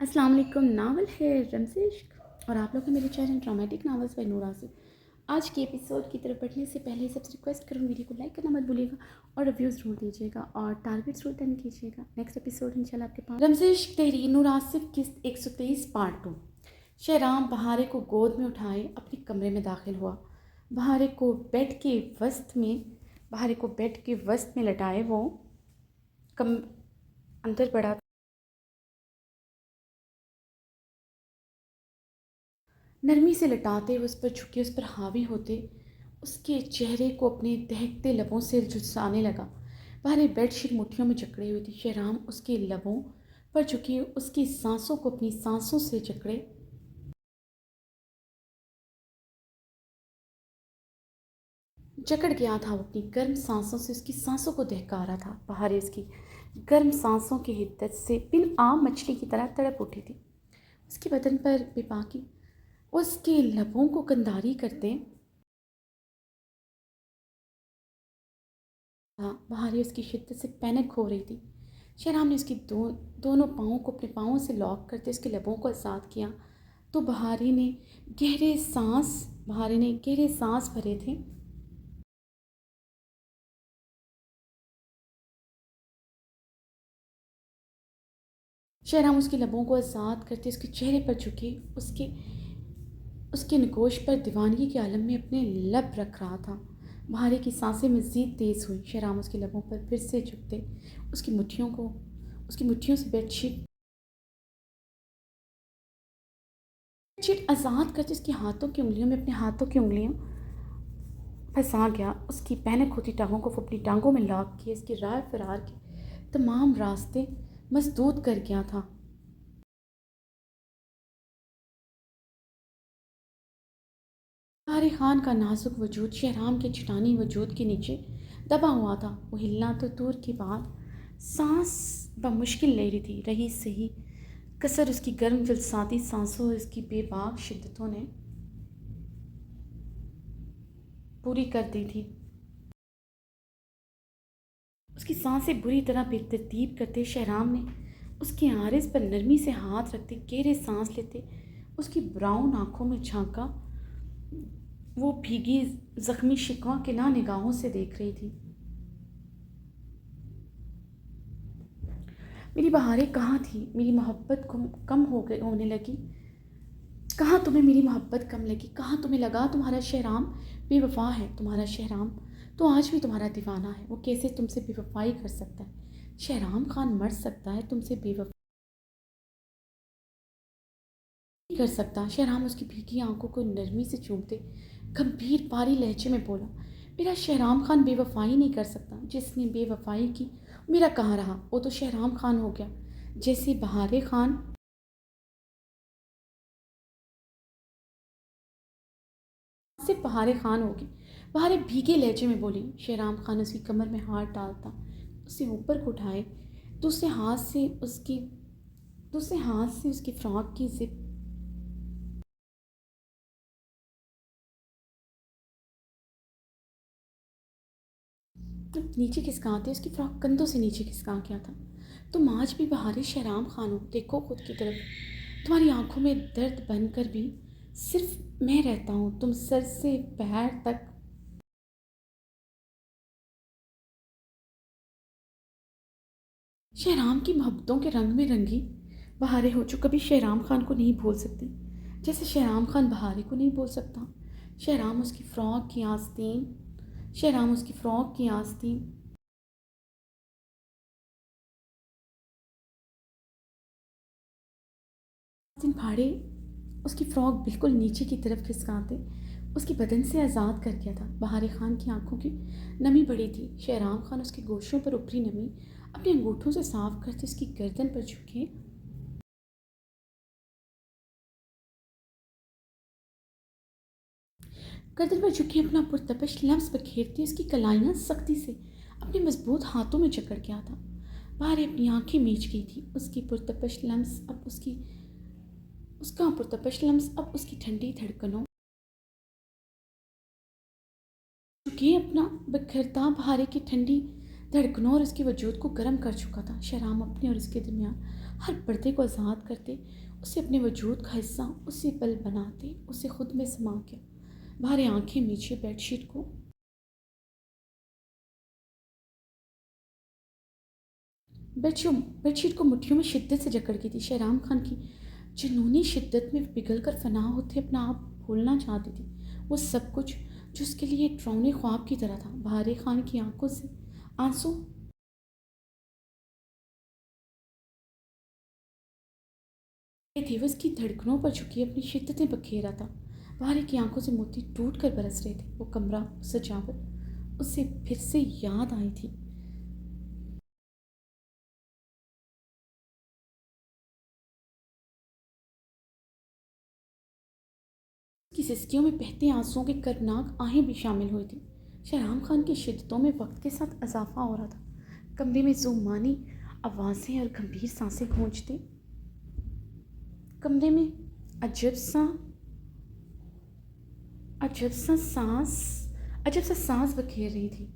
अस्सलाम वालेकुम। नावल है रम्ज़ इश्क और आप लोग हैं मेरे चैनल ड्रामेटिक नावल्स बाय नूर आसिफ। आज के एपिसोड की तरफ बढ़ने से पहले सबसे रिक्वेस्ट करूँ, वीडियो को लाइक करना मत भूलिएगा और रिव्यू ज़रूर दीजिएगा और टारगेट ज़रूर डन कीजिएगा। नेक्स्ट एपिसोड इंशाल्लाह आपके पास रम्ज़ इश्क तेरी नूर आसिफ किस्त 123 पार्ट 2। शहराम बहारे को गोद में उठाए अपने कमरे में दाखिल हुआ। बहारे को बेड के वस्त में लटाए वो कम अंदर बढ़ा। नरमी से लटाते उस पर झुके, उस पर हावी होते, उसके चेहरे को अपने दहकते लबों से झुलसाने लगा। भारी बेडशीट मुट्ठियों में जकड़े हुई थी। शहराम उसके लबों पर झुके, उसकी सांसों को अपनी सांसों से जकड़े जकड़ गया था। वो अपनी गर्म सांसों से उसकी सांसों को दहका रहा था। बहारे उसकी गर्म सांसों की हिद्दत से बिन आम मछली की तरह तड़प उठी थी। उसके बदन पर बेबाकी उसके लबों को कंधारी करते था। बहारी उसकी शिद्दत से पैनिक हो रही थी। शहराम ने उसकी दोनों पाँवों को अपने पाँवों से लॉक करते उसके लबों को आज़ाद किया तो बहारी ने गहरे सांस भरे थे। शहराम उसके लबों को आज़ाद करते उसके चेहरे पर झुके, उसके उसके नगोश पर दीवानगी के आलम में अपने लब रख रहा था। बहारी की सांसें मज़ीद तेज़ हुई। शहराम उसके लबों पर फिर से झुकते उसकी मुट्ठियों से बेडशीट बेडशीट आज़ाद करते उसके हाथों की उंगलियों में अपने हाथों की उंगलियां फंसा गया। उसकी पैनिक होती टांगों को वो अपनी टांगों में लॉक किए इसकी राह फरार के तमाम रास्ते मसदूद कर गया था। तारे खान का नाजुक वजूद शहराम के चटानी वजूद के नीचे दबा हुआ था। वो हिलना तो दूर की बात, सांस बमुश्किल ले रही थी। रही सही कसर उसकी गर्म जलसाती सांसों और उसकी बेबाक शिद्दतों ने पूरी कर दी थी। उसकी सांसें बुरी तरह बेतरतीब करते शहराम ने उसके आरिस पर नरमी से हाथ रखते गहरे सांस लेते उसकी ब्राउन आंखों में झांका। वो भीगी जख्मी शिकवा के ना निगाहों से देख रही थी। मेरी बहारें कहाँ थी? मेरी मोहब्बत कम हो गई होने लगी। कहाँ तुम्हें मेरी मोहब्बत कम लगी? कहाँ तुम्हें लगा तुम्हारा शहराम बेवफा है? तुम्हारा शहराम तो आज भी तुम्हारा दीवाना है। वो कैसे तुमसे बेवफाई कर सकता है? शहराम खान मर सकता है, तुमसे बेवफाई नहीं कर सकता। शहराम उसकी भीगी आंखों को नरमी से चूमते गंभीर भारी लहजे में बोला, मेरा शहराम खान बेवफाई नहीं कर सकता। जिसने बेवफाई की मेरा कहाँ रहा? वो तो शहराम खान हो गया। जैसे बहारे खान सिर्फ बहारे खान होगी। बहारे भीगे लहजे में बोली। शहराम खान उसकी कमर में हाथ डालता उसे ऊपर को उठाए दूसरे हाथ से उसकी फ्रॉक की जिप नीचे खिसकाते उसकी फ्रॉक कंधों से नीचे खिसका गया था। तुम आज भी बहारे शहराम खान हो, देखो खुद की तरफ। तुम्हारी आंखों में दर्द बनकर भी सिर्फ मैं रहता हूँ। तुम सर से पैर तक शहराम की मोहब्बतों के रंग में रंगी बहारें हो जो कभी शहराम खान को नहीं भूल सकती, जैसे शहराम खान बहारे को नहीं भूल सकता। शहराम उसकी फ़्रॉक की आस्तीन दिन फाड़े उसकी फ़्रॉक बिल्कुल नीचे की तरफ खिसकाते उसके बदन से आज़ाद कर गया था। बहारे खान की आंखों की नमी बढ़ी थी। शहराम खान उसके गोशों पर उपरी नमी अपने अंगूठों से साफ करते उसकी गर्दन पर झुके अपना पुरतपश लम्स बखेरती उसकी कलाइयाँ सख्ती से अपने मजबूत हाथों में जकड़ गया था। बाहर अपनी आंखें मीच गई थी। उसका पुरतपश लम्स अब उसकी ठंडी धड़कनों चुके अपना बिखरता बहारे की ठंडी धड़कनों और उसके वजूद को गर्म कर चुका था। शहराम अपने और उसके दरमियान हर पर्दे को आज़ाद करते, उसे अपने वजूद का हिस्सा उसी पल बनाते, उसे खुद में समा गया। भारी आंखें मीचे बेडशीट को मुट्ठियों में शिद्दत से जकड़ की थी। शहराम खान की जुनूनी शिद्दत में पिघल कर फना होते अपना आप भूलना चाहती थी। वो सब कुछ जो उसके लिए एक डरावने ख्वाब की तरह था। बहारे खान की आंखों से आंसू थे, वो उसकी धड़कनों पर झुकी अपनी शिद्दतें बखेरा था। बहारे की आंखों से मोती टूट कर बरस रहे थे। वो कमरा, सजावट उसे फिर से याद आई थी। की सिसकियों में बहते आंसुओं के कर्बनाक आहें भी शामिल हुई थी। शहराम खान की शिद्दतों में वक्त के साथ इजाफा हो रहा था। कमरे में जुमानी आवाज़ें और गंभीर सांसें गूंजती। कमरे में अजब सा अजब सा सांस अजब सा सांस बखेर रही थी।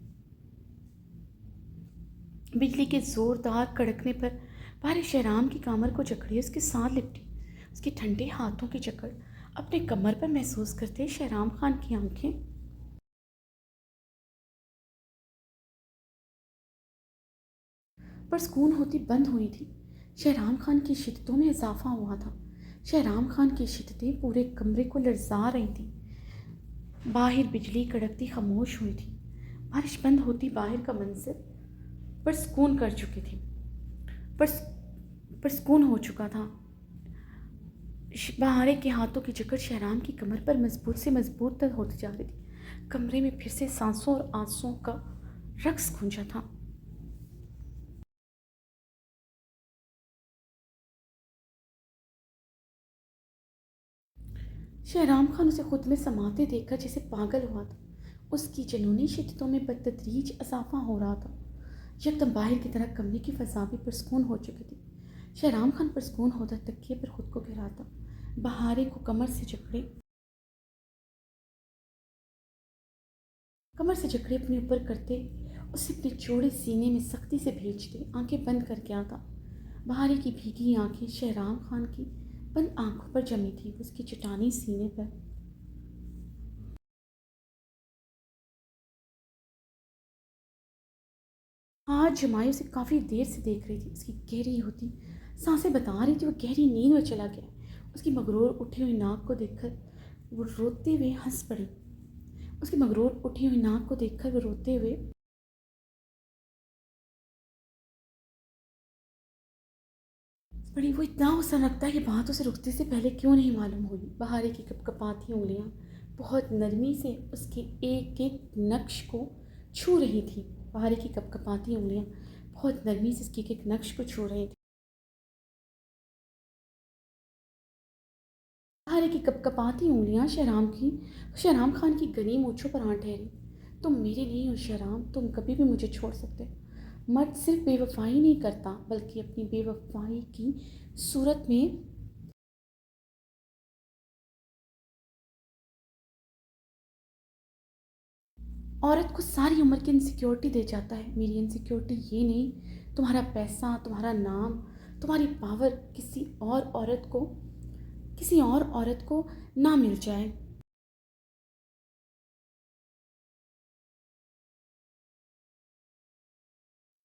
बिजली के जोरदार कड़कने पर भारी शहराम की कमर को जकड़ी, उसके साथ लिपटी। उसके ठंडे हाथों की जकड़ अपने कमर पर महसूस करते शहराम खान की आंखें पर सुकून होती बंद हुई थी। शहराम खान की शिद्दतों में इजाफा हुआ था। शहराम खान की शिद्दतें पूरे कमरे को लरजा रही थी। बाहर बिजली कड़कती खामोश हुई थी। बारिश बंद होती बाहर का मंजर पर सुकून कर चुकी थी पर पर सुकून हो चुका था। बहारे के हाथों की जकड़ शहराम की कमर पर मजबूत से मजबूत तक होती जा रही थी। कमरे में फिर से सांसों और आंसुओं का रक्स गूंजा था। शहराम खान उसे खुद में समाते देखकर जैसे पागल हुआ था। उसकी जुनूनी शिद्दतों में बदतदरीज इजाफा हो रहा था। यकदम बाहर की तरह कमरे की फजा भी पुरस्कून हो चुकी थी। शहराम खान पुरस्कून होता तकिए पर खुद को गिराता, बहारे को कमर से जकड़े अपने ऊपर करते, उसे अपने चौड़े सीने में सख्ती से भींचते, आंखें बंद करके आता। बहारे की भीगी आंखें शहराम खान की बंद आंखों पर जमी थी, उसकी चटानी सीने पर। हाथ जमाए उसे काफ़ी देर से देख रही थी। उसकी गहरी होती सांसें बता रही थी वो गहरी नींद में चला गया। उसकी मगरूर उठी हुई नाक को देखकर वो रोते हुए हंस पड़ी। उसकी मगरूर उठी हुई नाक को देखकर वो रोते हुए पड़ी। वो इतना गुस्सा लगता है कि बात उसे रुकते से पहले क्यों नहीं मालूम हुई। बहारे की कपकपाती उंगलियां बहुत नरमी से उसके एक एक नक्श को छू रही थी। बहारे की कपकपाती उंगलियां बहुत नरमी से उसके एक एक नक्श को छू रही थी। बहारे की कपकपाती उंगलियां शहराम खान की घनी मूंछों पर आ ठहरी। तुम मेरे नहीं हो शहराम, तुम कभी भी मुझे छोड़ सकते हो। मर्द सिर्फ बेवफाई नहीं करता बल्कि अपनी बेवफाई की सूरत में औरत को सारी उम्र की इनसिक्योरिटी दे जाता है। मेरी इनसिक्योरिटी ये नहीं तुम्हारा पैसा, तुम्हारा नाम, तुम्हारी पावर किसी और औरत को ना मिल जाए।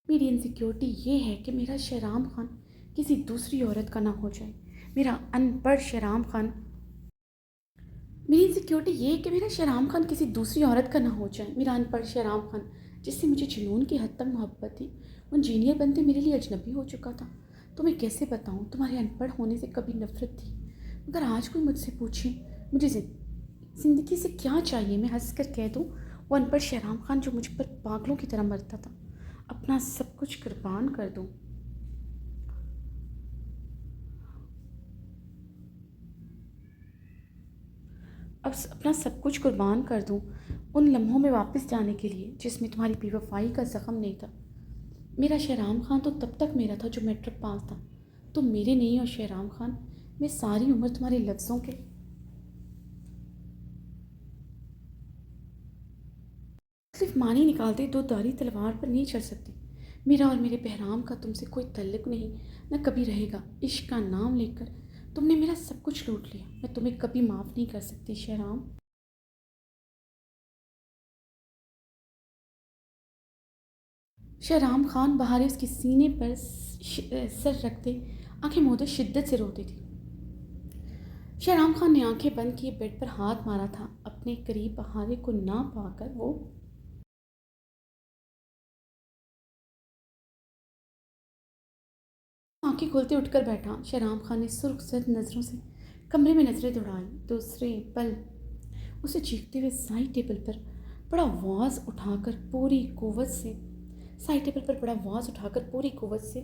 मेरी इनसिक्योरिटी ये है कि मेरा शहराम खान किसी दूसरी औरत का ना हो जाए। मेरा अनपढ़ शहराम खान मेरी इनसिक्योरिटी ये है कि मेरा शहराम खान किसी दूसरी औरत का ना हो जाए। मेरा अनपढ़ शहराम खान जिससे मुझे जुनून की हद तक मोहब्बत थी, वो इंजीनियर बनते मेरे लिए अजनबी हो चुका था। तो मैं कैसे बताऊँ, तुम्हारे अनपढ़ होने से कभी नफरत थी, मगर आज कोई मुझसे पूछे मुझे ज़िंदगी से क्या चाहिए, मैं हंस कर कह दूँ वो अनपढ़ शहराम खान जो मुझ पर पागलों की तरह मरता था, अपना सब कुछ कुर्बान कर दूँ। अब अपना सब कुछ कुर्बान कर दूँ उन लम्हों में वापस जाने के लिए जिसमें तुम्हारी बेवफाई का ज़ख्म नहीं था। मेरा शहराम खान तो तब तक मेरा था जो मैट्रिक पास था। तुम मेरे नहीं हो शहराम खान। मैं सारी उम्र तुम्हारे लफ्ज़ों के सिर्फ मानी निकालते दो धारी तलवार पर नहीं चढ़ सकती। मेरा और मेरे बहराम का तुमसे कोई तल्लुक नहीं, न कभी रहेगा। इश्क का नाम लेकर तुमने मेरा सब कुछ लूट लिया। मैं तुम्हें कभी माफ़ नहीं कर सकती शहराम। शहराम खान बहारे उसके सीने पर सर रखते आंखें मूंदे शिद्दत से रोती थी। शहराम खान ने आंखें बंद किए बेड पर हाथ मारा था। अपने करीब बहारे को ना पाकर वो आंखें खोलते उठकर बैठा। शहराम खान ने सुर्ख सद नज़रों से कमरे में नजरें दौड़ाई। दूसरे पल उसे चीखते हुए साइड टेबल पर बड़ा आवाज उठाकर पूरी कुव्वत से साइड टेबल पर बड़ा आवाज उठाकर पूरी कुव्वत से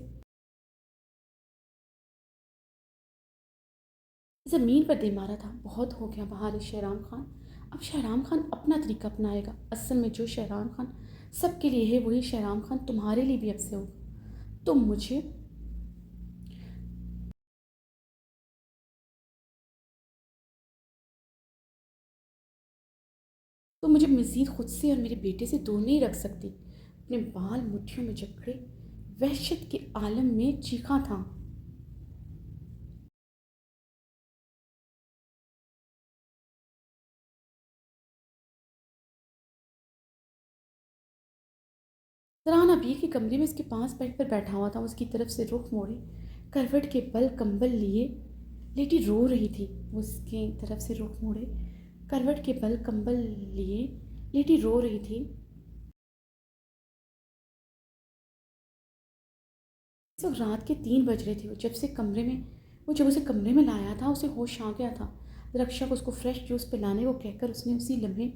ज़मीन पर दे मारा था। बहुत हो गया बहार शहराम खान। अब शहराम खान अपना तरीका अपनाएगा। असल में जो शहराम खान सबके लिए है वही शहराम खान तुम्हारे लिए भी अब से होगा। तुम मुझे मज़ीद खुद से और मेरे बेटे से दूर नहीं रख सकती। अपने बाल मुट्ठियों में जकड़े वहशत के आलम में चीखा था। फरहान अबीर के कमरे में उसके पास बेड पर बैठा हुआ था। उसकी तरफ से रुख मोड़े करवट के बल कंबल लिए लेटी रो रही थी। उसकी तरफ से रुख मोड़े करवट के बल कंबल लिए लेटी रो रही थी। इस वक्त रात के 3 बज रहे थे। वो जब उसे कमरे में लाया था उसे होश आ गया था। रक्षा को उसको फ्रेश जूस पिलाने को कहकर उसने उसी लम्हे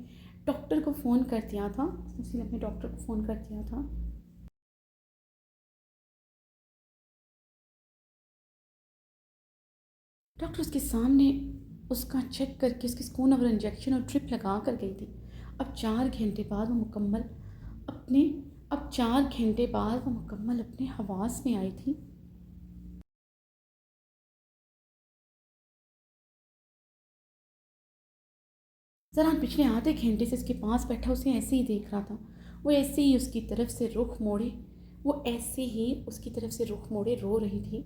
डॉक्टर को फ़ोन कर दिया था। डॉक्टर उसके सामने उसका चेक करके उसकी स्पून और इंजेक्शन और ड्रिप लगा कर गई थी। अब 4 घंटे बाद वो मुकम्मल अपने अब 4 घंटे बाद वो मुकम्मल अपने हवास में आई थी। ज़रा पिछले आधे घंटे से उसके पास बैठा उसे ऐसे ही देख रहा था। वो ऐसे ही उसकी तरफ से रुख मोड़े वो ऐसे ही उसकी तरफ से रुख मोड़े रो रही थी।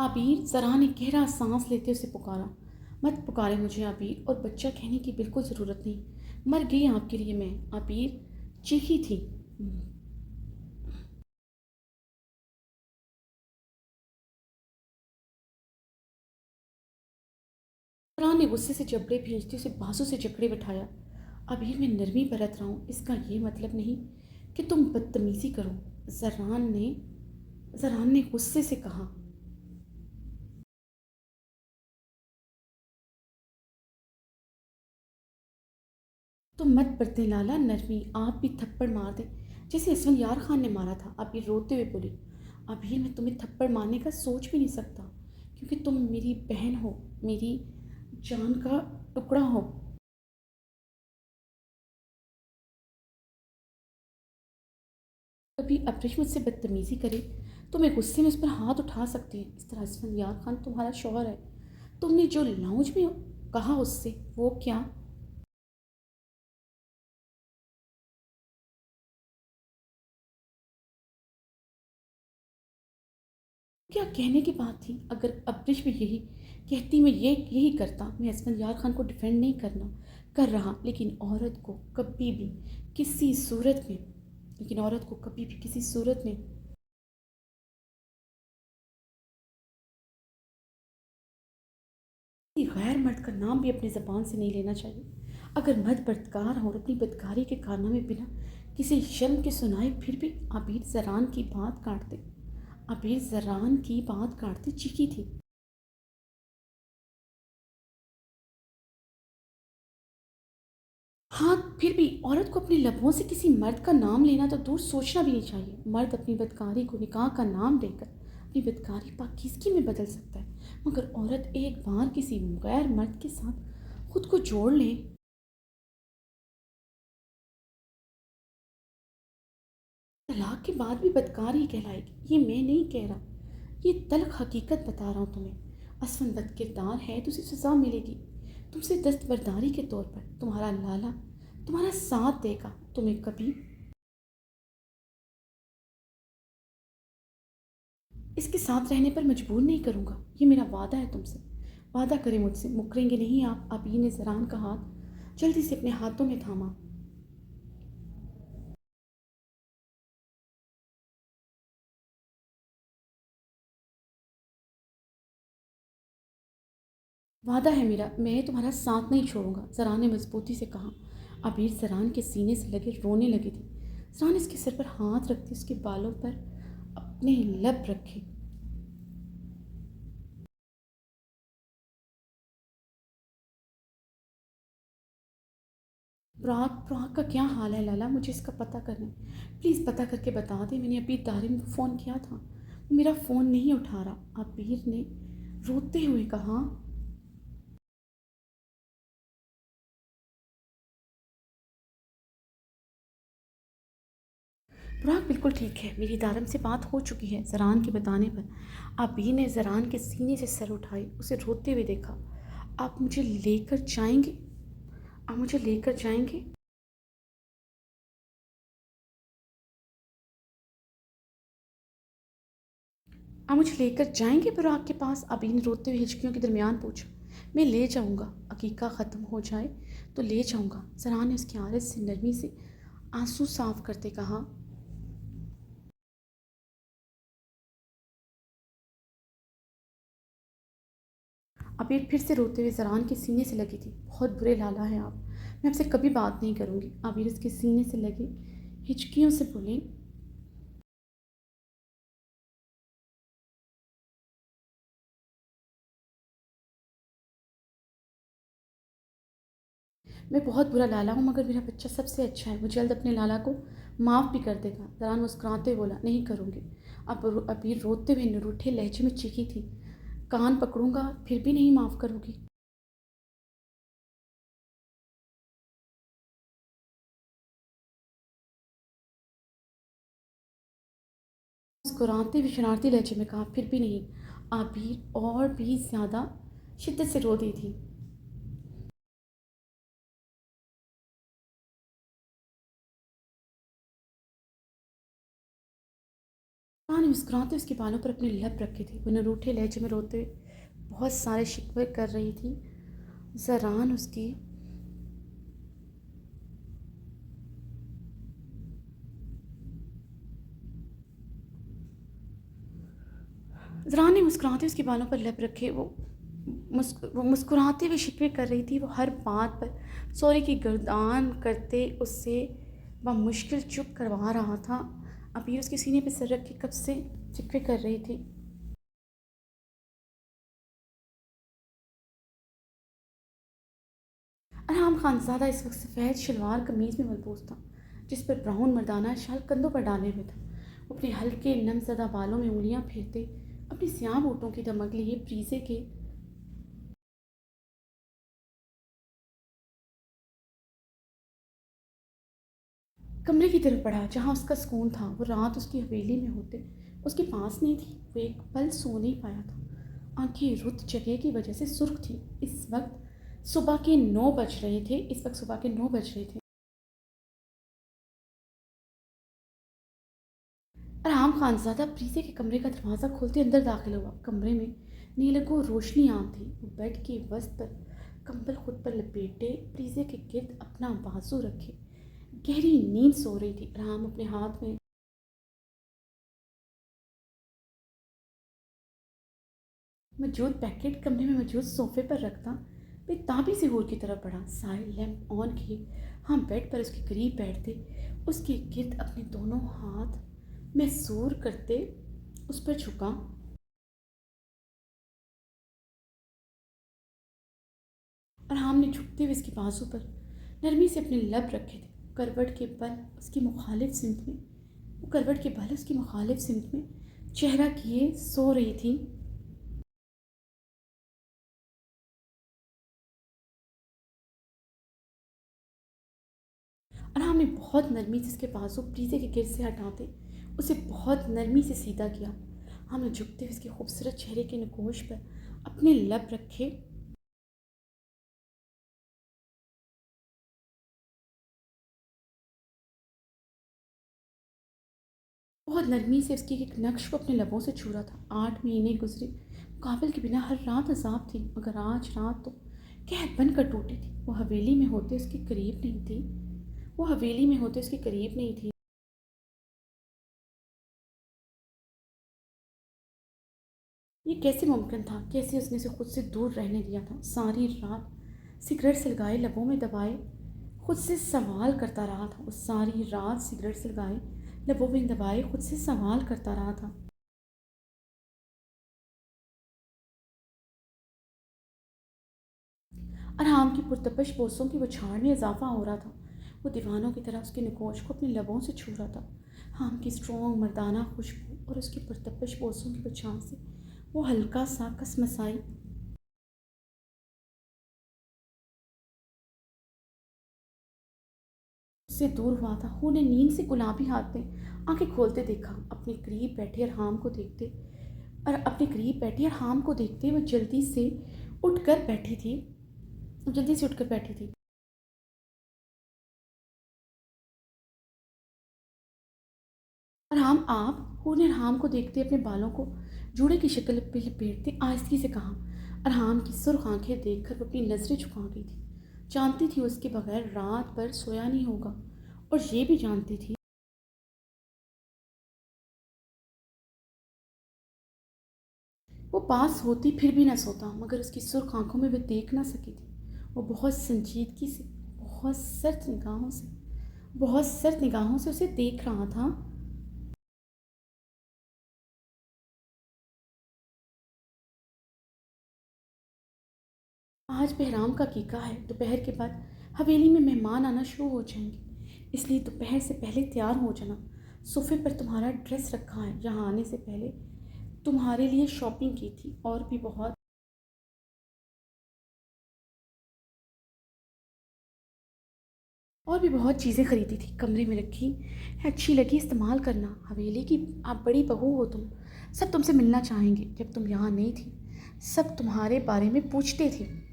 आबिर ज़रा ने गहरा सांस लेते उसे पुकारा। मत पुकारे मुझे आबिर, और बच्चा कहने की बिल्कुल ज़रूरत नहीं। मर गई आपके लिए मैं। आबिर चीखी थी। ज़रा ने गुस्से से जबड़े भेजते उसे बाजू से जकड़े बिठाया। आबिर मैं नरमी बरत रहा हूँ, इसका ये मतलब नहीं कि तुम बदतमीज़ी करो। जरान ने गुस्से से कहा। तुम मत बरतें लाला नरमी, आप भी थप्पड़ मार दें जैसे इसफंयार खान ने मारा था। अभी रोते हुए बोली। अभी मैं तुम्हें थप्पड़ मारने का सोच भी नहीं सकता क्योंकि तुम मेरी बहन हो, मेरी जान का टुकड़ा हो। कभी अब्रिश मुझसे बदतमीज़ी करे तो मैं गुस्से में उस पर हाथ उठा सकती हूँ। इस तरह इसफंयार खान तुम्हारा शौहर है। तुमने जो लाउंज में कहा उससे वो क्या? क्या कहने की बात थी? अगर अब्रिश भी यही कहती मैं यही करता। मैं असफंद यार खान को डिफेंड नहीं कर रहा, लेकिन औरत को कभी भी किसी सूरत में किसी गैर मर्द का नाम भी अपनी ज़बान से नहीं लेना चाहिए। अगर मर्द बदकार हो और अपनी बदकारी के कारनामे बिना किसी शर्म के सुनाए फिर भी आबिर जरान की बात काटते चीखी थी। हाँ, फिर भी औरत को अपने लबों से किसी मर्द का नाम लेना तो दूर सोचना भी नहीं चाहिए। मर्द अपनी बदकारी को निकाह का नाम देकर अपनी बदकारी पाकीज़गी में बदल सकता है, मगर औरत एक बार किसी गैर मर्द के साथ खुद को जोड़ ले, तलाक के बाद भी बदकार ही कहलाएगी। ये मैं नहीं कह रहा, ये तल्ख हकीकत बता रहा हूँ तुम्हें। असफन बद किरदार है तो उसे सज़ा मिलेगी। तुमसे दस्तबरदारी के तौर पर तुम्हारा लाला तुम्हारा साथ देगा, तुम्हें कभी इसके साथ रहने पर मजबूर नहीं करूँगा। ये मेरा वादा है तुमसे। वादा करें मुझसे, मुकरेंगे नहीं आप। अबी ने ज़रान का हाथ जल्दी से अपने हाथों में थामा। वादा है मेरा, मैं तुम्हारा साथ नहीं छोड़ूंगा, ज़रान ने मजबूती से कहा। अबीर ज़रान के सीने से लगे रोने लगी थी। ज़रान इसके सिर पर हाथ रखती उसके बालों पर अपने लब रखे। प्राग प्राग का क्या हाल है लाला, मुझे इसका पता करना है। प्लीज़ पता करके बता दे। मैंने अभी दारिम को फ़ोन किया था, वो मेरा फ़ोन नहीं उठा रहा। अबीर ने रोते हुए कहा। प्राग बिल्कुल ठीक है, मेरी दारम से बात हो चुकी है। ज़रान के बताने पर अबीर ने ज़रान के सीने से सर उठाई, उसे रोते हुए देखा। आप मुझे लेकर जाएंगे? आप मुझे लेकर जाएंगे? आप मुझे लेकर जाएंगे बुराक के पास? अबी ने रोते हुए हिचकियों के दरमियान पूछा। मैं ले जाऊंगा, अकीका ख़त्म हो जाए तो ले जाऊंगा। सराह ने उसकी आदत से नरमी से आंसू साफ करते कहा। अबीर फिर से रोते हुए जरान के सीने से लगी थी। बहुत बुरे लाला हैं आप, मैं आपसे कभी बात नहीं करूंगी। अबीर उसके सीने से लगे हिचकियों से बोले। मैं बहुत बुरा लाला हूँ, मगर मेरा बच्चा सबसे अच्छा है, वो जल्द अपने लाला को माफ़ भी कर देगा। दरान मुस्कुराते हुए बोला, नहीं करूँगी। अब अबीर रोते हुए निरूठे लहजे में चीखी थी, कान पकड़ूंगा फिर भी नहीं माफ़ करोगी? मुस्कुराते हुए शरारती लहजे में कहा, फिर भी नहीं। अबीर और भी ज़्यादा शिद्दत से रो दी थी। हाँ ने मुस्कुराते उसके बालों पर अपने लब रखे थे। वो निरूठे लहजे में रोते हुए बहुत सारे शिकवे कर रही थी। जरान उसकी जरान ने मुस्कुराते उसके बालों पर लब रखे। वो मुस्कुराते हुए शिकवे कर रही थी। वो हर बात पर सॉरी की गर्दान करते उससे वह मुश्किल चुप करवा रहा था। अभी उसके सीने पर सर रख के कब से शिकवे कर रही थी। अरहम खानज़ादा इस वक्त सफ़ेद शलवार कमीज़ में मलबूस था, जिस पर ब्राउन मर्दाना शाल कंधों पर डाले हुए था। वो अपने हल्के नमज़दा बालों में उंगलियां फेरते अपनी स्याह बूटों की दमक लिए प्रीजे के कमरे की तरफ बढ़ा जहाँ उसका सुकून था। वो रात उसकी हवेली में होते उसके पास नहीं थी। वो एक पल सो नहीं पाया था। आंखें रुत जगह की वजह से सुर्ख थी। इस वक्त सुबह के 9 बज रहे थे। आराम खानज़ादा प्रीति के कमरे का दरवाज़ा खोलते अंदर दाखिल हुआ। कमरे में नीलको रोशनी आम थी। वो बेड के वस्त पर कंबल खुद पर लपेटे प्रीजे के गिर्द अपना बाजू रखे गहरी नींद सो रही थी। आराम अपने हाथ में मौजूद पैकेट कमरे में मौजूद सोफे पर रखता बेताबी से होर की तरफ बढ़ा। सारे लैंप ऑन किए, हम बेड पर उसके करीब बैठते उसके गिर्द अपने दोनों हाथ महसूर करते उस पर झुका। और हमने झुकते हुए इसकी बाजू पर नरमी से अपने लब रखे थे। करवट के बल उसकी मुखालिफ सिमत में वो करवट के बल उसकी मुखालिफ सिमत में चेहरा किए सो रही थी। और हमने बहुत नरमी से इसके बाजू प्रीते के गिर से हटाते उसे बहुत नरमी से सीधा किया। हमने झुकते हुए इसके खूबसूरत चेहरे के नकोश पर अपने लब रखे। बहुत नरमी से उसकी एक नक्श को अपने लबों से छू रहा था। 8 महीने गुजरे, काबिल के बिना हर रात अजाब थी, मगर आज रात तो कहर बनकर टूटी थी। वो हवेली में होते उसके करीब नहीं थी। वो हवेली में होते उसके करीब नहीं थी। ये कैसे मुमकिन था? कैसे उसने उसे खुद से दूर रहने दिया था? सारी रात सिगरेट सुलगाए लबों में दबाए खुद से सवाल करता रहा था। उस सारी रात सिगरेट सुलगाए लबों में दबाए खुद से सवाल करता रहा था। अरहाम की पुरतपश बोसों की बौछार में इजाफा हो रहा था। वो दीवानों की तरह उसके नकोश को अपने लबों से छू रहा था। हाम की स्ट्रॉन्ग मर्दाना खुशबू और उसकी पुरतपश बोसों की बौछार से वो हल्का सा कसमसाई उससे दूर हुआ था। वो ने नींद से गुलाबी हाथ में आंखें खोलते देखा। अपने करीब बैठे अरहाम को देखते और अपने करीब बैठी अरहाम को देखते वो उठकर बैठी थी जल्दी से उठकर बैठी थी। अरहाम आप? हूर ने अरहाम को देखते अपने बालों को जूड़े की शक्ल पे लपेटते आहिस्ती से कहा। अरहाम की सुर्ख आंखें देखकर वो अपनी नजरें झुका गई थी। जानती थी उसके बगैर रात भर सोया नहीं होगा, और ये भी जानती थी वो पास होती फिर भी ना सोता, मगर उसकी सुर्ख आंखों में वे देख ना सकी थी। वो बहुत संजीदगी से, बहुत सर्द निगाहों से उसे देख रहा था। आज बहराम का कीका है। दोपहर के बाद हवेली में मेहमान आना शुरू हो जाएंगे, इसलिए दोपहर से पहले तैयार हो जाना। सोफे पर तुम्हारा ड्रेस रखा है। यहाँ आने से पहले तुम्हारे लिए शॉपिंग की थी, और भी बहुत चीज़ें खरीदी थी। कमरे में रखी है, अच्छी लगी इस्तेमाल करना। हवेली की आप बड़ी बहू हो तुम। सब तुमसे मिलना चाहेंगे। जब तुम यहाँ नहीं थी सब तुम्हारे बारे में पूछते थे।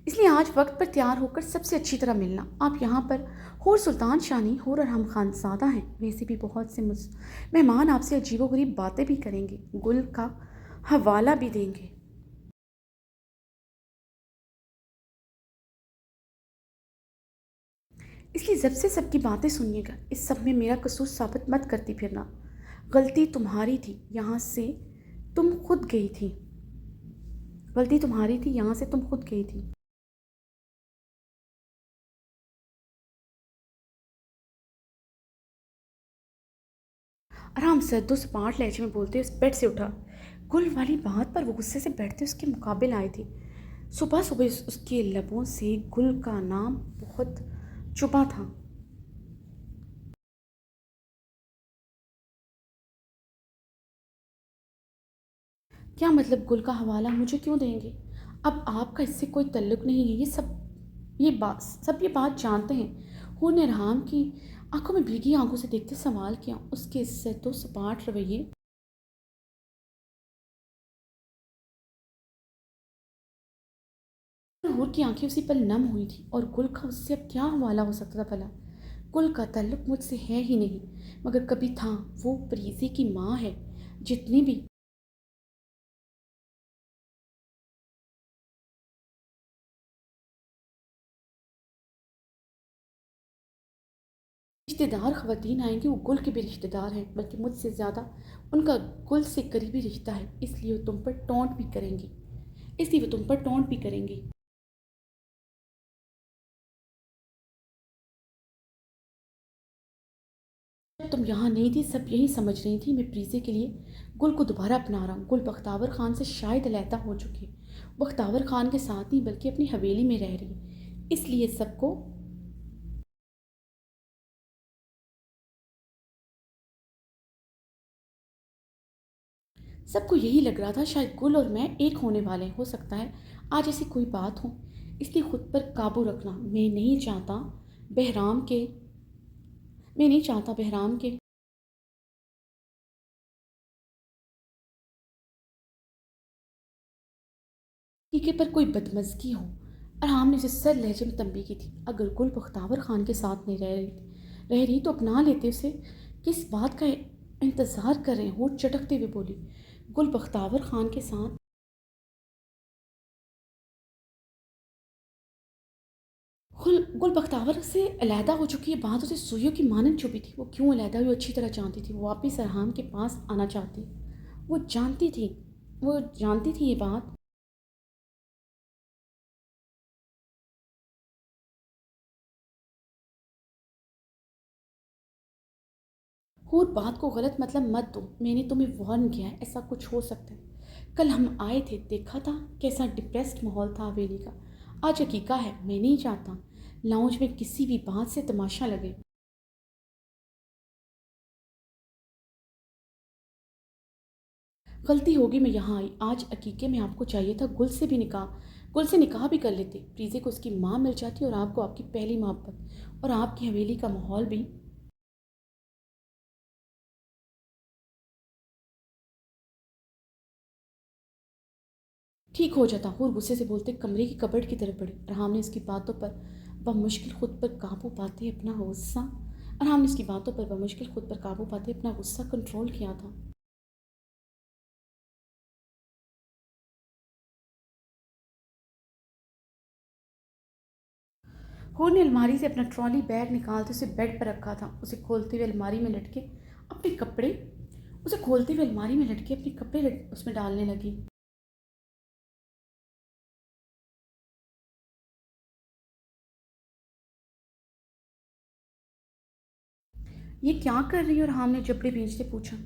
इसलिए आज वक्त पर तैयार होकर सबसे अच्छी तरह मिलना। आप यहाँ पर हूर सुल्तान शानी हूर और हम खानसादा हैं। वैसे भी बहुत से मेहमान आपसे अजीबोगरीब बातें भी करेंगे, गुल का हवाला भी देंगे। इसलिए जब से सबकी बातें सुनिएगा। इस सब में मेरा कसूर साबित मत करती फिरना। गलती तुम्हारी थी, यहाँ से तुम खुद गई थी। गलती तुम्हारी थी, यहाँ से तुम खुद गई थी। आराम से 2 पार्ट लहजे में बोलते उस बेड से उठा। गुल वाली बात पर वो गुस्से से बैठते उसके मुकाबिल आई थी। सुबह सुबह उसके लबों से गुल का नाम बहुत चुपा था। क्या मतलब? गुल का हवाला मुझे क्यों देंगे? अब आपका इससे कोई तल्लुक नहीं है। ये बात जानते हैं। हूर ने रहाम की आंखों में भीगी आंखों से देखते सवाल किया। उसके इससे तो सपाट रवैये और हूर की आंखें उसी पल नम हुई थी। और गुल का उससे अब क्या हवाला हो सकता था भला? गुल का ताल्लुक मुझसे है ही नहीं, मगर कभी था। वो प्रीति की माँ है। जितनी भी रिश्तेदार खवातीन आएंगी वो गुल के भी रिश्तेदार हैं, बल्कि मुझसे ज़्यादा उनका गुल से करीबी रिश्ता है। इसलिए वो तुम पर टोंट भी करेंगी। जब तुम यहाँ नहीं थी सब यही समझ रही थी मैं प्रीति के लिए गुल को दोबारा अपना रहा हूँ। गुल बख्तावर खान से शायद अलहदा हो चुकी है। बख्तावर खान के साथ नहीं बल्कि अपनी हवेली में रह रही है। इसलिए सबको यही लग रहा था शायद गुल और मैं एक होने वाले। हो सकता है आज ऐसी कोई बात हो। इसलिए खुद पर काबू रखना। मैं नहीं चाहता बहराम के मैं नहीं चाहता बहराम के टीके पर कोई बदमज़गी हो। अरहाम ने उसे सर लहजे में तंबी की थी। अगर गुल बख्तावर खान के साथ नहीं रह रही तो अपना लेते उसे। किस बात का इंतज़ार कर रहे हैं? होठ चटकते हुए बोली। गुल बख्तावर खान के साथ गुल बख्तावर से अलहदा हो चुकी है। बात उसे सुइयों की मानंद चुभी थी। वो क्यों अलहदा हुई अच्छी तरह जानती थी। वो वापिस अरहाम के पास आना चाहती। वो जानती थी वो जानती थी ये बात। और बात को गलत मतलब मत दो। मैंने तुम्हें वार्न किया है, ऐसा कुछ हो सकता है। कल हम आए थे, देखा था कैसा डिप्रेस्ड माहौल था हवेली का। आज हकीका है। मैं नहीं चाहता लाउंज में किसी भी बात से तमाशा लगे। गलती होगी मैं यहाँ आई। आज अकीके में आपको चाहिए था गुल से निकाह भी कर लेते। प्रीजे को उसकी माँ मिल जाती और आपको आपकी पहली मोहब्बत और आपकी हवेली का माहौल भी ठीक हो जाता। और गुस्से से बोलते कमरे की कबर्ड की तरफ बढ़ी। अरहाम ने इसकी बातों पर बमुश्किल खुद पर काबू पाते अपना गुस्सा अरहाम ने इसकी बातों पर बमुश्किल खुद पर काबू पाते अपना गुस्सा कंट्रोल किया था। हूर ने अलमारी से अपना ट्रॉली बैग निकालते उसे बेड पर रखा था। अपने कपड़े उसे खोलते हुए अलमारी में लटके अपने उसमें डालने लगी। ये क्या कर रही हो? रहाम ने जबड़े भींचते पूछा।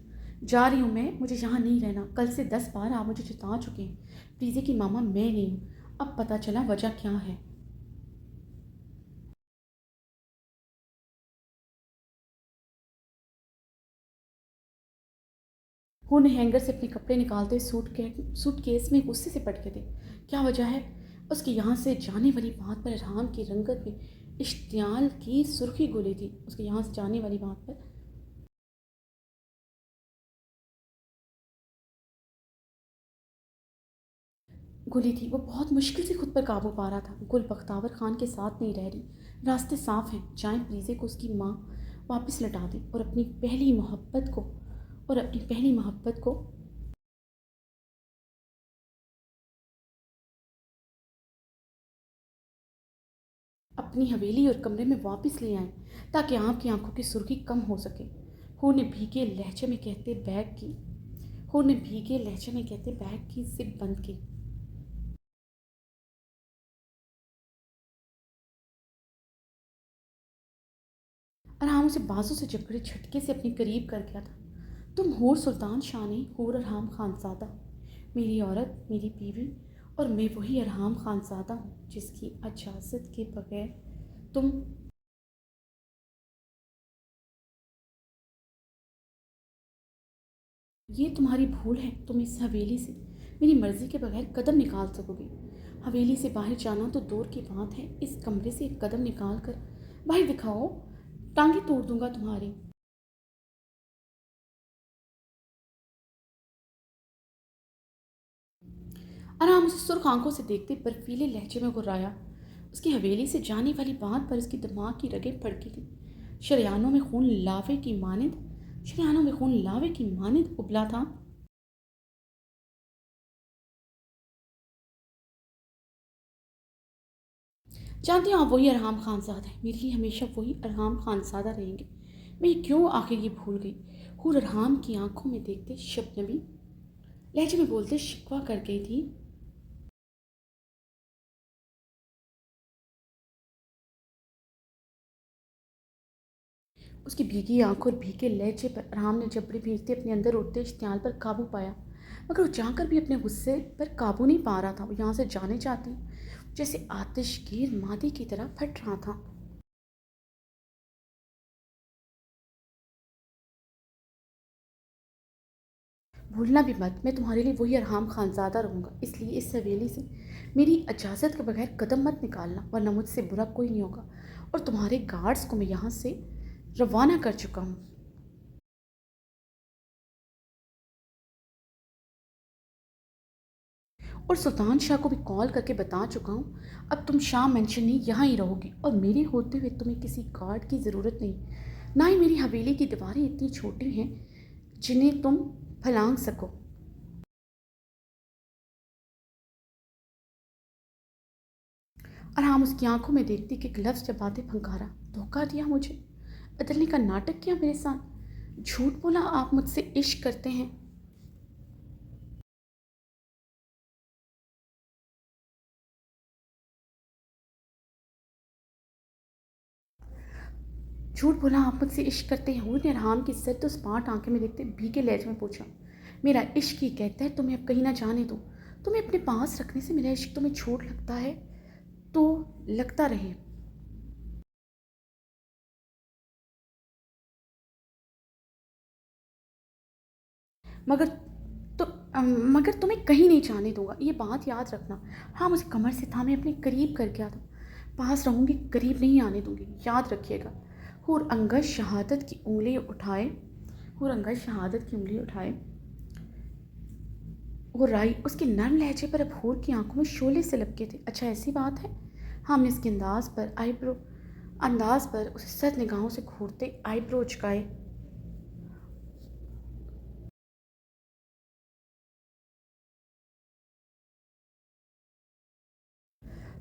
जा रही हूँ मैं, मुझे यहाँ नहीं रहना। कल से 10 बार आप मुझे चिता चुके हैं। प्रीति की मामा मैं नहीं हूँ। अब पता चला वजह क्या है। हूर ने हैंगर से अपने कपड़े निकालते सूटकेस में गुस्से से पटके थे। क्या वजह है? उसकी यहाँ से जाने वाली बात पर राम की रंगत में इश्तियाल की सुर्खी गोली थी। उसके यहाँ से जाने वाली बात पर गोली थी। वो बहुत मुश्किल से खुद पर काबू पा रहा था। गुल बख्तावर खान के साथ नहीं रह रही। रास्ते साफ हैं। जाए प्रीजे को उसकी माँ वापस लौटा दे और अपनी पहली मोहब्बत को अपनी हवेली और कमरे में वापस ले आए ताकि आपकी आंखों की सुर्खी कम हो सके। हूर ने भीगे लहजे में कहते बैग की जिप बंद की। अरहाम उसे बाजू से जकड़े झटके से अपने करीब कर गया था। तुम हूर सुल्तान शाह नहीं, हूर अरहाम खानजादा। मेरी औरत, मेरी बीवी, और मैं वही अरहाम खानजादा हूँ जिसकी इजाज़त के बगैर तुम ये तुम्हारी भूल है। तुम इस हवेली से मेरी मर्ज़ी के बगैर कदम निकाल सकोगे। हवेली से बाहर जाना तो दूर की बात है, इस कमरे से एक कदम निकाल कर बाहर दिखाओ, टांगे तोड़ दूंगा तुम्हारी। आराम उसे सुर्ख आंखों से देखते बर्फीले लहजे में घुर्राया। उसकी हवेली से जाने वाली बात पर उसकी दिमाग की रगें फड़की थी। शरियानों में खून लावे की मानद उबला था। जानती हूँ आप वही अरहाम खानजादा है। मेरे लिए हमेशा वही अरहाम खानजादा रहेंगे। मैं क्यों आखिर ये भूल गई? हूर अरहाम की आंखों में देखते शबनमी लहजे में बोलते शिकवा कर गई थी। उसकी भीगी आंखों और भीगे लहजे पर अरहाम ने जबड़े भींचते अपने अंदर उठते इश्तियाल पर काबू पाया। मगर वो चाहकर भी अपने गुस्से पर काबू नहीं पा रहा था। वो यहाँ से जाने चाहती जैसे आतिशगीर मादी की तरह फट रहा था। भूलना भी मत, मैं तुम्हारे लिए वही अरहाम खानजादा रहूँगा। इसलिए इस हवेली से मेरी इजाज़त के बगैर कदम मत निकालना, वरना मुझसे बुरा कोई नहीं होगा। और तुम्हारे गार्ड्स को मैं यहाँ से रवाना कर चुका हूँ। और सुल्तान शाह को भी कॉल करके बता चुका हूँ, अब तुम शाह मेंशन नहीं यहाँ ही रहोगी और मेरे होते हुए तुम्हें किसी गार्ड की ज़रूरत नहीं, ना ही मेरी हवेली की दीवारें इतनी छोटी हैं जिन्हें तुम फलांग सको। और हाँ, उसकी आंखों में देखती कि ग्लव्स जब बातें फंकारा, धोखा दिया मुझे, बदलने का नाटक किया मेरे साथ, झूठ बोला आप मुझसे इश्क करते हैं। झूठ बोला आप मुझसे इश्क करते हैं। हूर ने राम की सर तो स्मार्ट आंखें में देखते भीगे लहजे में पूछा, मेरा इश्क ही कहता है तुम्हें अब कहीं ना जाने दो, तुम्हें अपने पास रखने से मेरा इश्क तुम्हें छोट लगता है तो लगता रहे। मगर तो मगर तुम्हें कहीं नहीं जाने दूंगा, ये बात याद रखना। हाँ, मुझे कमर से थामे अपने करीब कर गया था, पास रहूंगी, करीब नहीं आने दूंगी, याद रखिएगा। हूर अंगद शहादत की उंगली उठाए हूर अंगद शहादत की उंगली उठाए वो राई उसके नर्म लहजे पर अब हूर की आंखों में शोले से लपके थे। अच्छा, ऐसी बात है। हमने इसके अंदाज पर उसे सख्त निगाहों से घूरते आईब्रो उचकाए।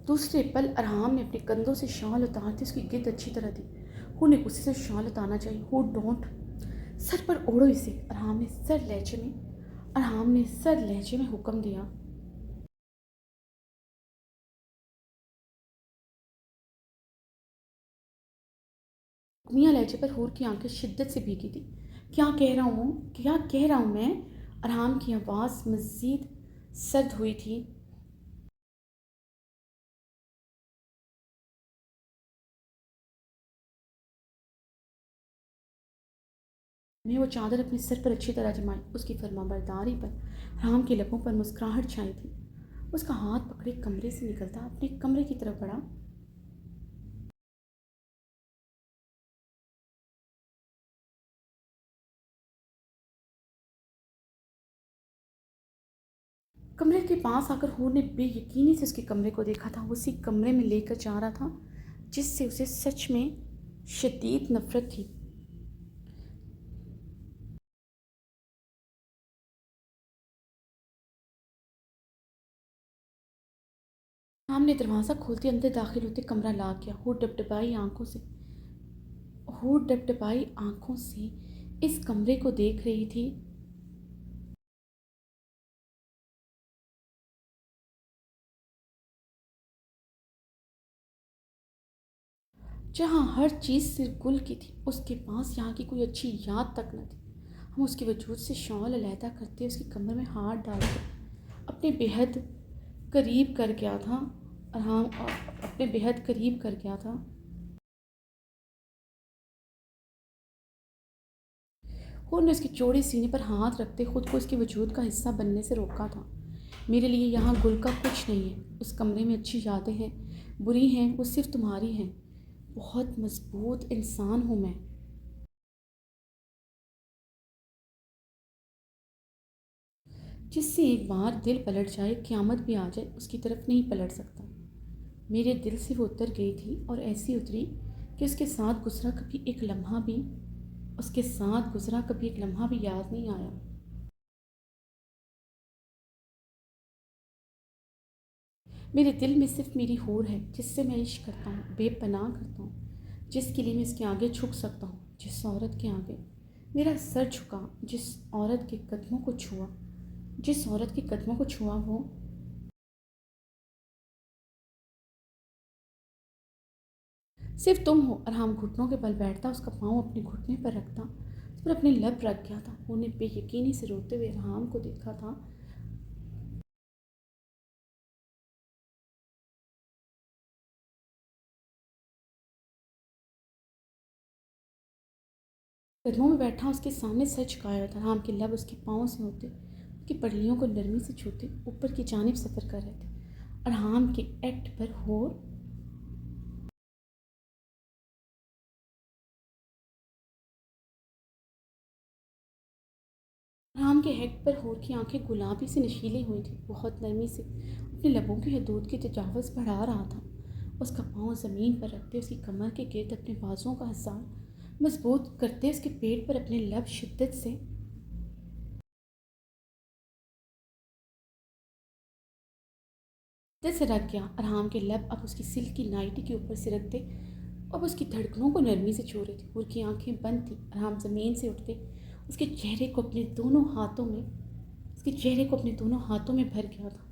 दूसरे पल अरहाम ने अपने कंधों से शॉल उतारते उसकी गिद्ध अच्छी तरह दी। हूर ने गुस्से से शॉल उतारना चाहिए। हूर डोंट, सर पर ओढ़ो इसे। अरहाम ने सर लहजे में हुक्म दिया। मियाँ लहजे पर हूर की आंखें शिद्दत से भीगी थी। क्या कह रहा हूँ मैं? अरहाम की आवाज़ मज़ीद सर्द हुई थी। मैं वो चादर अपने सर पर अच्छी तरह जमाई। उसकी फर्माबरदारी पर राम के लबों पर मुस्कुराहट छाई थी। उसका हाथ पकड़े कमरे से निकलता अपने कमरे की तरफ बढ़ा। कमरे के पास आकर हूर ने बेयकीनी से उसके कमरे को देखा था। वो उसी कमरे में लेकर जा रहा था जिससे उसे सच में शदीद नफरत थी। हमने दरवाज़ा खोलते अंदर दाखिल होते कमरा ला गया। हूर डबडबाई आंखों से इस कमरे को देख रही थी जहाँ हर चीज़ सिर्फ गुल की थी। उसके पास यहाँ की कोई अच्छी याद तक न थी। हम उसके वजूद से शॉल अलहदा करते उसके कमर में हाथ डालते अपने बेहद करीब कर गया था। और हाँ, अपने बेहद करीब कर गया था। हूर ने उसके चौड़े सीने पर हाथ रखते खुद को उसके वजूद का हिस्सा बनने से रोका था। मेरे लिए यहाँ गुल का कुछ नहीं है। उस कमरे में अच्छी यादें हैं, बुरी हैं वो सिर्फ तुम्हारी हैं। बहुत मजबूत इंसान हूँ मैं। जिससे एक बार दिल पलट जाए, क़यामत भी आ जाए, उसकी तरफ नहीं पलट सकता। मेरे दिल से वो उतर गई थी और ऐसी उतरी कि उसके साथ गुज़रा कभी एक लम्हा भी याद नहीं आया। मेरे दिल में सिर्फ मेरी हूर है जिससे मैं इश्क करता हूँ, बेपनाह करता हूँ, जिसके लिए मैं इसके आगे झुक सकता हूँ, जिस औरत के आगे मेरा सर झुका, जिस औरत के कदमों को छुआ वो सिर्फ तुम हो। और हम घुटनों के बल बैठता, उसका पाँव अपने घुटने पर रखता, उस पर अपने लब रख गया था। उन्हें बेयकीनी से रोते हुए राम को देखा था। कदमों में बैठा उसके सामने सर झुकाया था। राम के लब उसके पाँव से होते, उसकी पडलियों को नरमी से छूते ऊपर की जानिब सफ़र कर रहे थे। और राम के एक्ट पर होर राम के हेड पर हूर की आंखें गुलाबी से नशीली हुई थी, बहुत नरमी से अपने लबों के हदूद की तजावज़ बढ़ा रहा था। उसका पाँव ज़मीन पर रखते उसकी कमर के गिर्द अपने बाजुओं का हिसाब मजबूत करते उसके पेट पर अपने लब शिद्दत से रख गया। अरहाम के लब अब उसकी सिल्क की नाइटी के ऊपर सिरकते, अब उसकी धड़कनों को नरमी से छू रही थी। हूर की आंखें बंद थी। अरहाम ज़मीन से उठते उसके चेहरे को अपने दोनों हाथों में उसके चेहरे को अपने दोनों हाथों में भर गया था।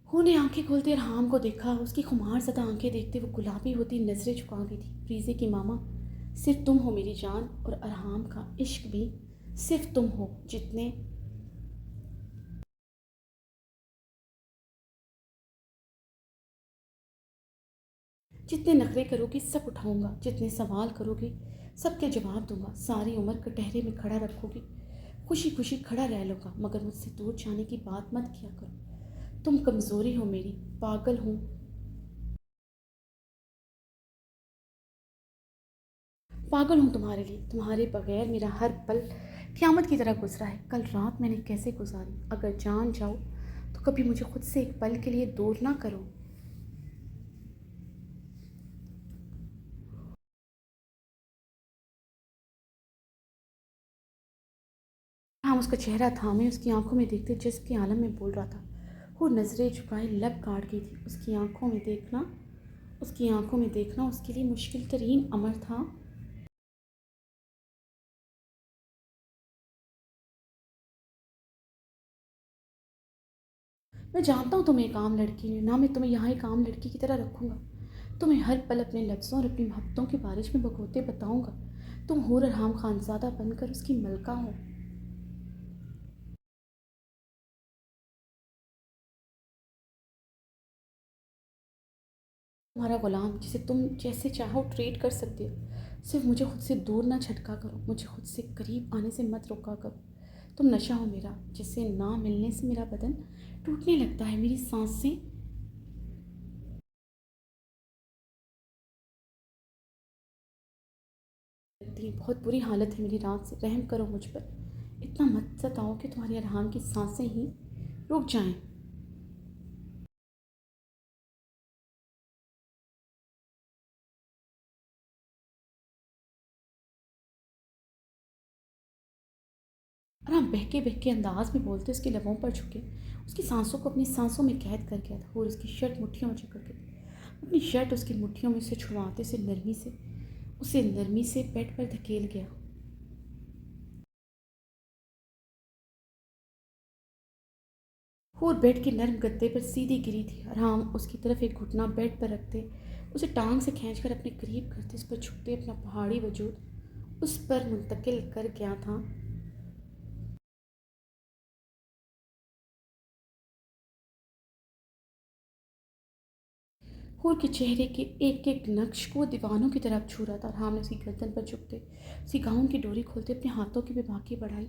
हूर ने आंखें खोलते अरहाम को देखा। उसकी खुमार ज़दा आंखें देखते वो गुलाबी होती नजरें झुका गई थी। प्रीज़े की मामा, सिर्फ तुम हो मेरी जान, और अरहाम का इश्क भी सिर्फ तुम हो। जितने नखरे करोगी सब उठाऊंगा, जितने सवाल करोगी सबके जवाब दूंगा, सारी उम्र कटहरे में खड़ा रखोगी, खुशी खुशी खड़ा रह लूँगा, मगर मुझसे दूर जाने की बात मत किया करो। तुम कमज़ोरी हो मेरी, पागल हूँ, पागल हूँ तुम्हारे लिए। तुम्हारे बगैर मेरा हर पल क़यामत की तरह गुजरा है। कल रात मैंने कैसे गुजारी, अगर जान जाओ तो कभी मुझे खुद से एक पल के लिए दूर ना करो। हाँ, उसका चेहरा थामे उसकी आंखों में देखते जिसके आलम में बोल रहा था। वो नज़रें झुकाए लब काट गई थी। उसकी आंखों में देखना उसके लिए मुश्किल तरीन अमर था। मैं जानता हूँ तुम एक आम लड़की हो, ना मैं तुम्हें यहाँ एक आम लड़की की तरह रखूँगा। तुम्हें हर पल अपने लफ्ज़ों और अपनी मोहब्बतों के बारिश में बगोते बताऊँगा। तुम हूर अरहाम खानज़ादा बनकर उसकी मलका हो। तुम्हारा गुलाम जिसे तुम जैसे चाहो ट्रीट कर सकते हो। सिर्फ मुझे खुद से दूर ना झटका करो, मुझे खुद से करीब आने से मत रोका करो। तुम नशा हो मेरा, जिससे ना मिलने से मेरा बदन टूटने लगता है, मेरी सांसें लगती हैं। बहुत बुरी हालत है मेरी रात से, रहम करो मुझ पर। इतना मत सताओ कि तुम्हारी अरहाम की सांसें ही रुक जाएं। अरहाम बहके बहके अंदाज में बोलते उसके लबों पर झुके, उसकी सांसों को अपनी सांसों में कैद कर गया था। और उसकी शर्ट मुट्ठियों में जकड़ के अपनी शर्ट उसकी मुट्ठियों में से छुड़वाते उसे नरमी से बेड पर धकेल गया। और बेड के नर्म गद्दे पर सीधी गिरी थी। आराम उसकी तरफ एक घुटना बेड पर रखते उसे टांग से खींचकर अपने करीब करते उस पर झुकते अपना पहाड़ी वजूद उस पर मुंतकिल कर गया था। हूर के चेहरे के एक एक नक्श को दीवानों की तरफ छू रहा था। राम ने उसकी गर्दन पर झुकते उसकी गाउन की डोरी खोलते अपने हाथों की भी बाकी बढ़ाई,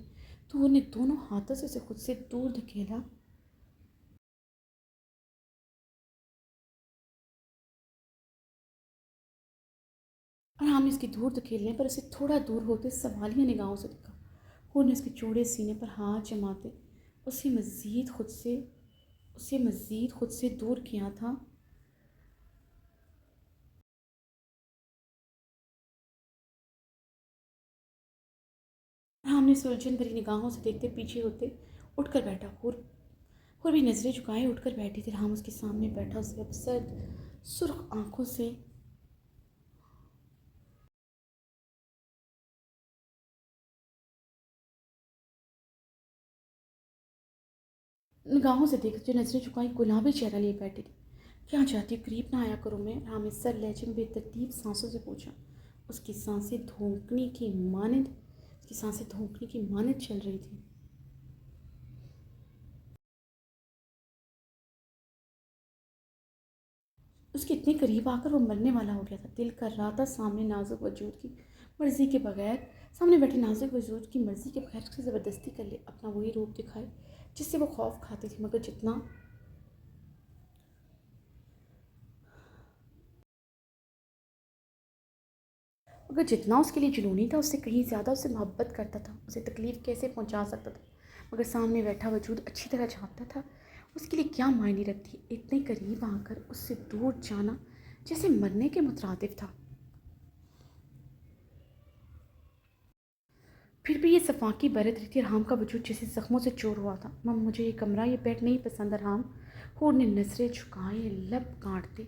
तो हूर ने दोनों हाथों से उसे खुद से दूर धकेला। और राम ने उसकी दूर धकेलने पर उसे थोड़ा दूर होते सवालिया निगाहों से देखा। हूर ने उसके चौड़े सीने पर हाथ जमाते उसे मज़ीद खुद से दूर किया था। राम ने सुलझन भरी निगाहों से देखते पीछे होते उठकर बैठा। और भी नज़रें झुकाए उठकर बैठी थी। राम उसके सामने बैठा उसे अब सर्द सुर्ख आंखों से निगाहों से देख जो नज़रें झुकाई गुलाबी चेहरा लिए बैठी थी। क्या चाहती हो, करीब ना आया करो। मैं राम ने सर लहजे में बेतरतीब सांसों से पूछा। उसकी सांसें धोंकने की मानद उसकी सांसें धोंकने की मानद चल रही थी। उसके इतने करीब आकर वो मरने वाला हो गया था। दिल कर रहा था मर्जी के बगैर सामने बैठे नाजुक वजूद की मर्जी के बगैर उसकी ज़बरदस्ती कर ले, अपना वही रूप दिखाए जिससे वो खौफ खाती थी। मगर जितना मगर जितना उसके लिए जुनूनी था उससे कहीं ज़्यादा उससे मोहब्बत करता था, उसे तकलीफ़ कैसे पहुंचा सकता था। मगर सामने बैठा वजूद अच्छी तरह जानता था उसके लिए क्या मायने रखती है। इतने करीब आकर उससे दूर जाना जैसे मरने के मुतरादिफ था। फिर भी ये सफाकी बरत रही थी। अरहाम का वजूद जैसे ज़ख्मों से चूर हुआ था। मम मुझे ये कमरा ये बेड नहीं पसंद अरहाम। हूर ने नज़रें झुकाए लब काटते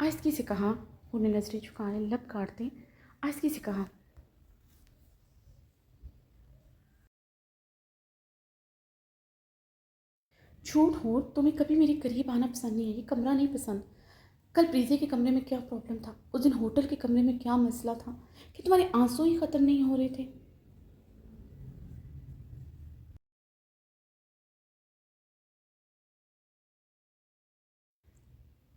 आहिस्तगी से कहा। हूर ने नज़रें झुकाए लब काटते आहिस्तगी से कहा। झूठ हो, तुम्हें कभी मेरे करीब आना पसंद नहीं है, ये कमरा नहीं पसंद। कल प्रीति के कमरे में क्या प्रॉब्लम था, उस दिन होटल के कमरे में क्या मसला था कि तुम्हारे आंसू ही ख़त्म नहीं हो रहे थे।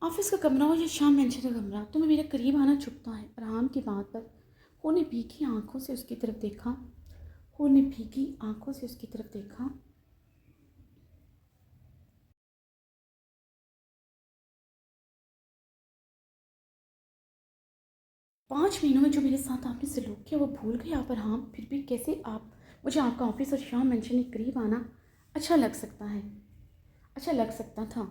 ऑफिस का कमरा हो या शाम मेंशन का कमरा, तुम्हें मेरे करीब आना छुपता है। आराम की बात पर हो ने भीगी आंखों से उसकी तरफ देखा। हो ने भीगी आंखों से उसकी तरफ देखा। 5 महीनों में जो मेरे साथ आपने सलूक किया वो भूल गए आप। और हाँ, फिर भी कैसे आप मुझे आपका ऑफिस और शाम मेंशन के करीब आना अच्छा लग सकता है, अच्छा लग सकता था।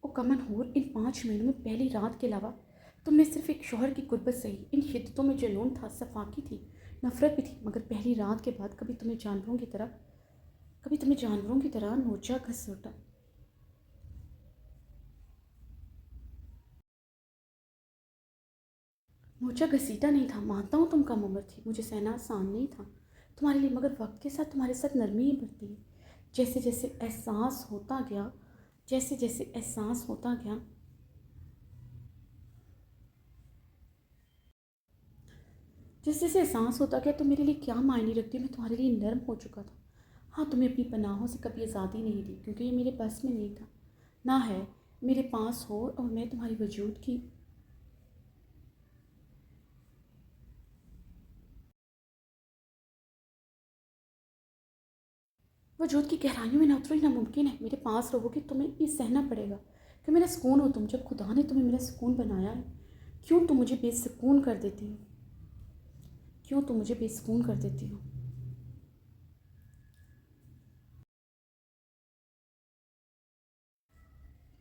ओ कमन हूर, इन 5 महीनों में पहली रात के अलावा तुमने सिर्फ एक शोहर की गुर्बत सही। इन शिद्दतों में जुनून था, सफाकी थी, नफरत भी थी। मगर पहली रात के बाद कभी तुम्हें जानवरों की तरह नोचा घसीटा। नोचा घसीटा नहीं था। मानता हूँ तुम कम उम्र थी, मुझे सहना आसान नहीं था तुम्हारे लिए। मगर वक्त के साथ तुम्हारे साथ नरमी ही बढ़ती है। जैसे जैसे एहसास होता गया जैसे जैसे एहसास होता गया जैसे जैसे एहसास होता गया तो मेरे लिए क्या मायने रखती है, मैं तुम्हारे लिए नर्म हो चुका था। हाँ, तुम्हें अपनी पनाहों से कभी आज़ादी नहीं दी क्योंकि ये मेरे बस में नहीं था। ना है मेरे पास हो और मैं तुम्हारी वजूद की वजूद की गहराइयों में ना उतरो ही नामुमकिन है। मेरे पास रहोगे तुम्हें ये सहना पड़ेगा कि मेरा सुकून हो तुम। जब खुदा ने तुम्हें मेरा सुकून बनाया है, क्यों तुम मुझे बेसुकून कर देती हो? क्यों तुम मुझे बेसुकून कर देती हो?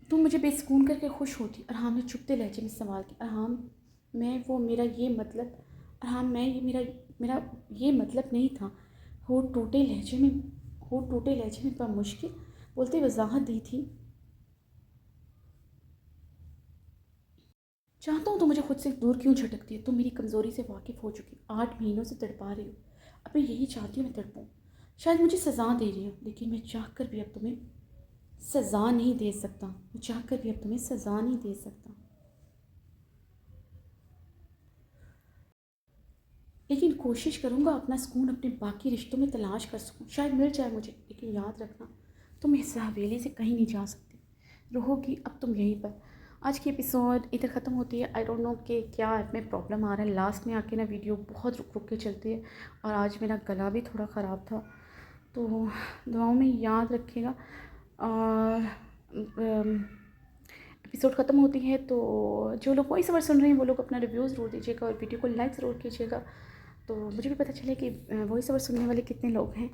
तुम मुझे बेसुकून करके खुश होती। अरहाम ने चुपते लहजे में सवाल किया। अरहाम, मैं वो मेरा ये मतलब अरहाम मैं ये मेरा ये मतलब नहीं था। होठ टूटे लहजे में होठ टूटे लहजे में मुश्किल बोलते वजाहत दी थी। चाहता हूँ तो मुझे खुद से दूर क्यों झटकती है? तुम मेरी कमज़ोरी से वाकिफ़ हो चुकी हो। 8 महीनों से तड़पा रही हो। अब मैं यही चाहती हूँ मैं तड़पूँ। शायद मुझे सज़ा दे रही हो, लेकिन मैं चाह कर भी अब तुम्हें सज़ा नहीं दे सकता। मैं चाह कर भी अब तुम्हें सज़ा नहीं दे सकता। लेकिन कोशिश करूँगा अपना सुकून अपने बाकी रिश्तों में तलाश कर सकूँ। शायद मिल जाए मुझे, लेकिन याद रखना तुम इस हवेली से कहीं नहीं जा सकती। रहोगी अब तुम यहीं पर। आज की एपिसोड इधर ख़त्म होती है। आई डोंट नो कि क्या ऐप में प्रॉब्लम आ रहा है। लास्ट में आके ना वीडियो बहुत रुक रुक के चलती है और आज मेरा गला भी थोड़ा ख़राब था, तो दुआओं में याद रखिएगा। और एपिसोड ख़त्म होती है तो जो लोग वॉइस ओवर सुन रहे हैं वो लोग अपना रिव्यू ज़रूर दीजिएगा और वीडियो को लाइक ज़रूर कीजिएगा, तो मुझे भी पता चले कि वॉइस ओवर सुनने वाले कितने लोग हैं।